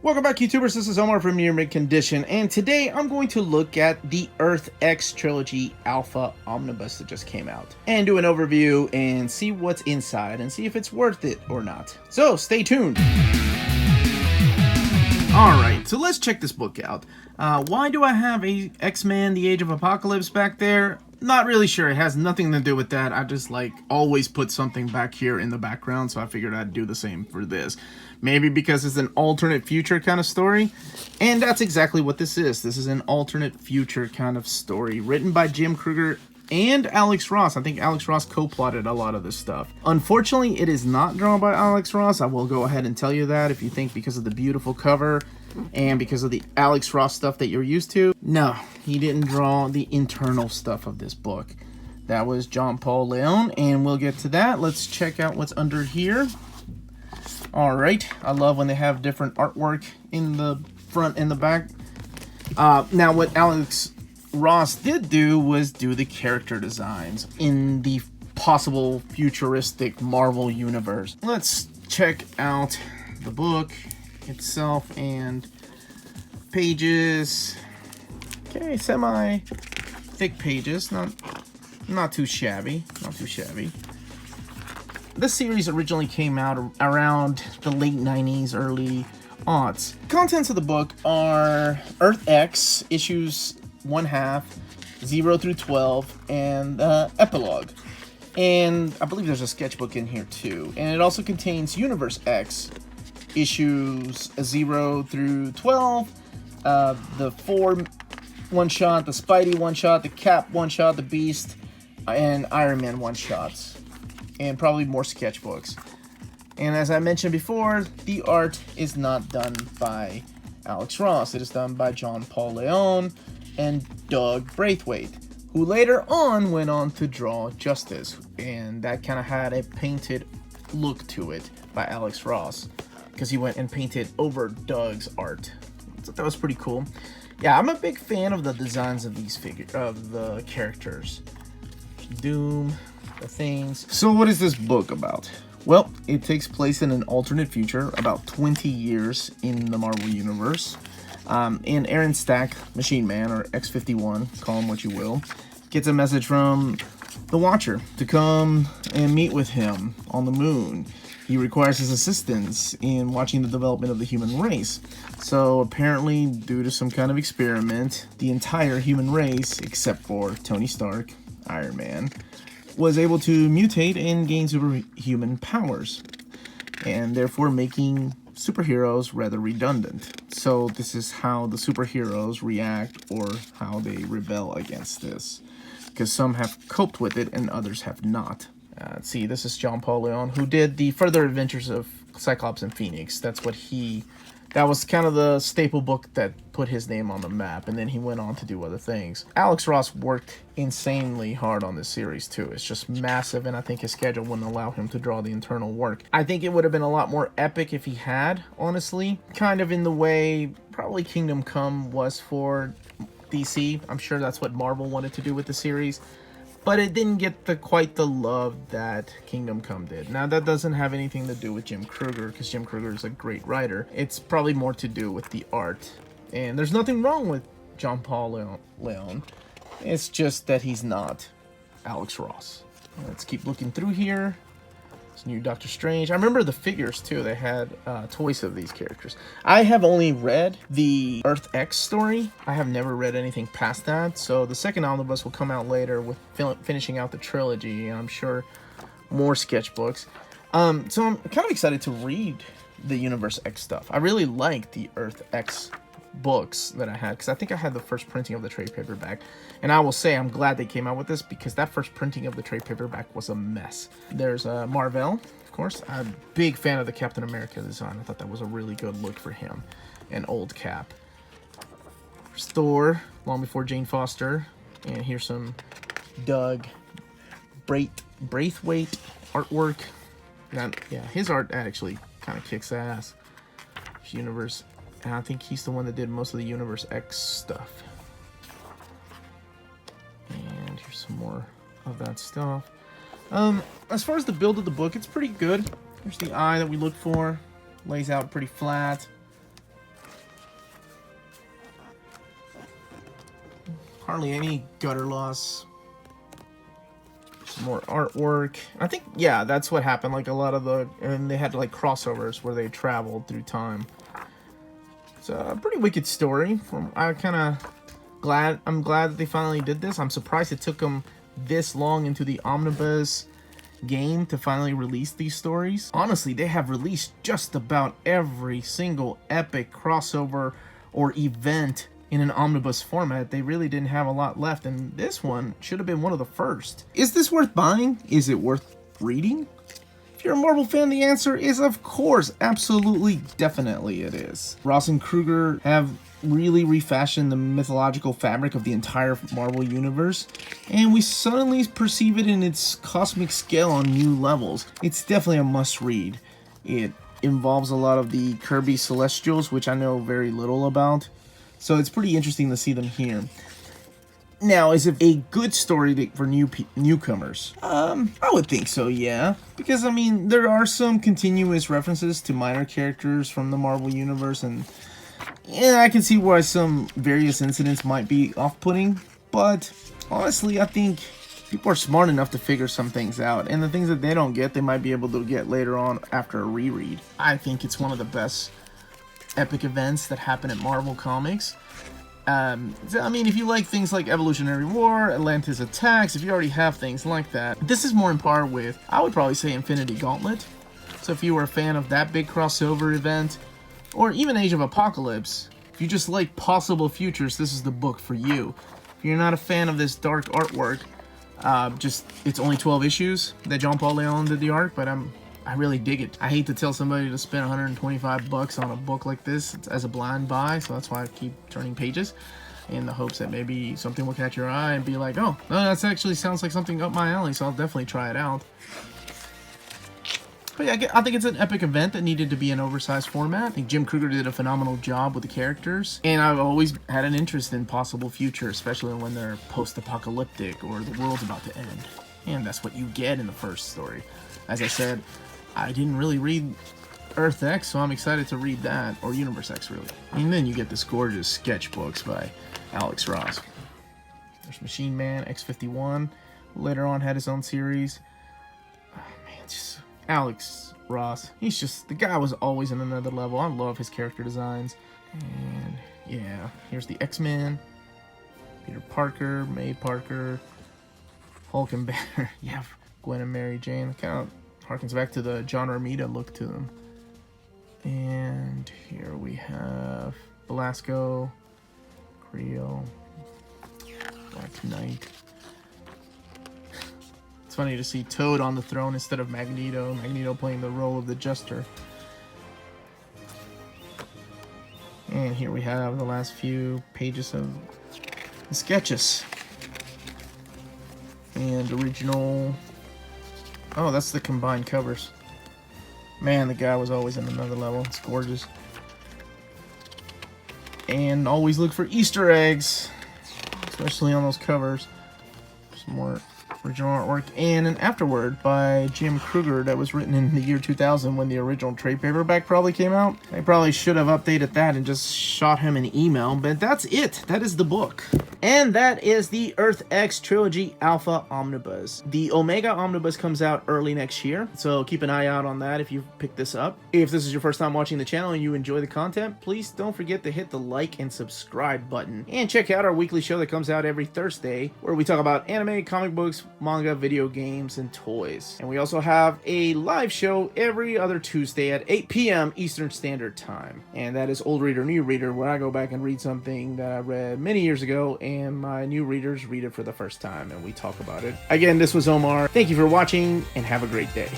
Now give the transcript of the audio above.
Welcome back, YouTubers. This is Omar from Near Mid Condition, and today I'm going to look at the Earth X Trilogy Alpha Omnibus that just came out, and do an overview and see what's inside and see if it's worth it or not. So stay tuned. Alright, so let's check this book out. Why do I have a X-Men The Age of Apocalypse back there? Not really sure. It has nothing to do with that. I just always put something back here in the background, so I figured I'd do the same for this. Maybe because it's an alternate future kind of story, and that's exactly what this is. This is an alternate future kind of story written by Jim Krueger and Alex Ross. I think Alex Ross co-plotted a lot of this stuff. Unfortunately, it is not drawn by Alex Ross. I will go ahead and tell you that if you think because of the beautiful cover and because of the Alex Ross stuff that you're used to. No, he didn't draw the internal stuff of this book. That was John Paul Leon, and we'll get to that. Let's check out what's under here. Alright, I love when they have different artwork in the front and the back. Now, what Alex Ross did do was do the character designs in the possible futuristic Marvel universe. Let's check out the book itself and pages. Okay, semi-thick pages, not too shabby, This series originally came out around the late 90s, early aughts. Contents of the book are Earth X, issues 1/2, 0 through 12, and epilogue. And I believe there's a sketchbook in here too. And it also contains Universe X, issues 0 through 12, the 4 one-shot, the Spidey one-shot, the Cap one-shot, the Beast, and Iron Man one-shots. And probably more sketchbooks. And as I mentioned before, the art is not done by Alex Ross. It is done by John Paul Leon and Doug Braithwaite, who later on went on to draw Justice. And that kind of had a painted look to it by Alex Ross, because he went and painted over Doug's art. So that was pretty cool. Yeah, I'm a big fan of the designs of these the characters. Doom, the things. So what is this book about? Well, it takes place in an alternate future, about 20 years in the Marvel Universe. And Aaron Stack, Machine Man, or X-51, call him what you will, gets a message from the Watcher to come and meet with him on the moon. He requires his assistance in watching the development of the human race. So apparently, due to some kind of experiment, the entire human race, except for Tony Stark, Iron Man, was able to mutate and gain superhuman powers, and therefore making superheroes rather redundant. So this is how the superheroes react, or how they rebel against this, because some have coped with it and others have not. Let's see, this is John Paul Leon, who did the Further Adventures of Cyclops and Phoenix. That was kind of the staple book that put his name on the map, and then he went on to do other things. Alex Ross worked insanely hard on this series too. It's just massive, and I think his schedule wouldn't allow him to draw the internal work. I think it would have been a lot more epic if he had, honestly. Kind of in the way probably Kingdom Come was for DC. I'm sure that's what Marvel wanted to do with the series. But it didn't get quite the love that Kingdom Come did. Now, that doesn't have anything to do with Jim Krueger, because Jim Krueger is a great writer. It's probably more to do with the art. And there's nothing wrong with John Paul Leon. It's just that he's not Alex Ross. Let's keep looking through here. It's new Doctor Strange. I remember the figures too. They had toys of these characters. I have only read the Earth X story. I have never read anything past that. So the second omnibus will come out later with finishing out the trilogy, and I'm sure more sketchbooks. So I'm kind of excited to read the Universe X stuff. I really like the Earth X books that I had, because I think I had the first printing of the trade paperback, and I will say I'm glad they came out with this, because that first printing of the trade paperback was a mess. There's Marvel, of course. I'm a big fan of the Captain America design. I thought that was a really good look for him, an old Cap. There's Thor, long before Jane Foster, and here's some Doug Braithwaite artwork. Yeah, his art actually kind of kicks ass. Universe. And I think he's the one that did most of the Universe X stuff. And here's some more of that stuff. As far as the build of the book, it's pretty good. Here's the eye that we look for. Lays out pretty flat. Hardly any gutter loss. Some more artwork. I think, yeah, that's what happened. Like a lot of the, and they had like crossovers where they traveled through time. It's a pretty wicked story. I'm glad that they finally did this. I'm surprised it took them this long into the Omnibus game to finally release these stories. Honestly, they have released just about every single epic crossover or event in an omnibus format. They really didn't have a lot left, and this one should have been one of the first. Is this worth buying? Is it worth reading? If you're a Marvel fan, the answer is of course, absolutely, definitely it is. Ross and Kruger have really refashioned the mythological fabric of the entire Marvel universe, and we suddenly perceive it in its cosmic scale on new levels. It's definitely a must-read. It involves a lot of the Kirby Celestials, which I know very little about, so it's pretty interesting to see them here. Now, is it a good story for newcomers? I would think so, yeah. Because, I mean, there are some continuous references to minor characters from the Marvel universe, and yeah, I can see why some various incidents might be off-putting, but honestly, I think people are smart enough to figure some things out, and the things that they don't get, they might be able to get later on after a reread. I think it's one of the best epic events that happen at Marvel Comics. I mean, if you like things like Evolutionary War, Atlantis Attacks, if you already have things like that, this is more in par with, I would probably say, Infinity Gauntlet. So if you were a fan of that big crossover event, or even Age of Apocalypse, if you just like possible futures, this is the book for you. If you're not a fan of this dark artwork, it's only 12 issues that John Paul Leon did the art, but I really dig it. I hate to tell somebody to spend $125 on a book like this as a blind buy, so that's why I keep turning pages in the hopes that maybe something will catch your eye and be like, oh, no, that actually sounds like something up my alley, so I'll definitely try it out. But yeah, I think it's an epic event that needed to be an oversized format. I think Jim Kruger did a phenomenal job with the characters, and I've always had an interest in possible future, especially when they're post-apocalyptic or the world's about to end. And that's what you get in the first story. As I said, I didn't really read Earth X, so I'm excited to read that, or Universe X, really. And then you get this gorgeous sketchbooks by Alex Ross. There's Machine Man, X-51, later on had his own series. Oh, man, just Alex Ross, he's just, the guy was always in another level. I love his character designs. And yeah, here's the X-Men, Peter Parker, May Parker, Hulk and Banner. Yeah, Gwen and Mary Jane. Kind of harkens back to the John Romita look to them. And here we have Belasco, Creo, Black Knight. It's funny to see Toad on the throne instead of Magneto. Magneto playing the role of the Jester. And here we have the last few pages of the sketches. And original... Oh, that's the combined covers. Man, the guy was always in another level. It's gorgeous. And always look for Easter eggs, especially on those covers. Some more original artwork, and an afterword by Jim Kruger that was written in the year 2000 when the original trade paperback probably came out. They probably should have updated that and just shot him an email, but that's it. That is the book. And that is the Earth X Trilogy Alpha Omnibus. The Omega Omnibus comes out early next year, so keep an eye out on that if you pick this up. If this is your first time watching the channel and you enjoy the content, please don't forget to hit the like and subscribe button. And check out our weekly show that comes out every Thursday, where we talk about anime, comic books, manga, video games, and toys. And we also have a live show every other Tuesday at 8 p.m. Eastern Standard Time. And that is Old Reader, New Reader, where I go back and read something that I read many years ago, and my new readers read it for the first time, and we talk about it. Again, this was Omar. Thank you for watching, and have a great day.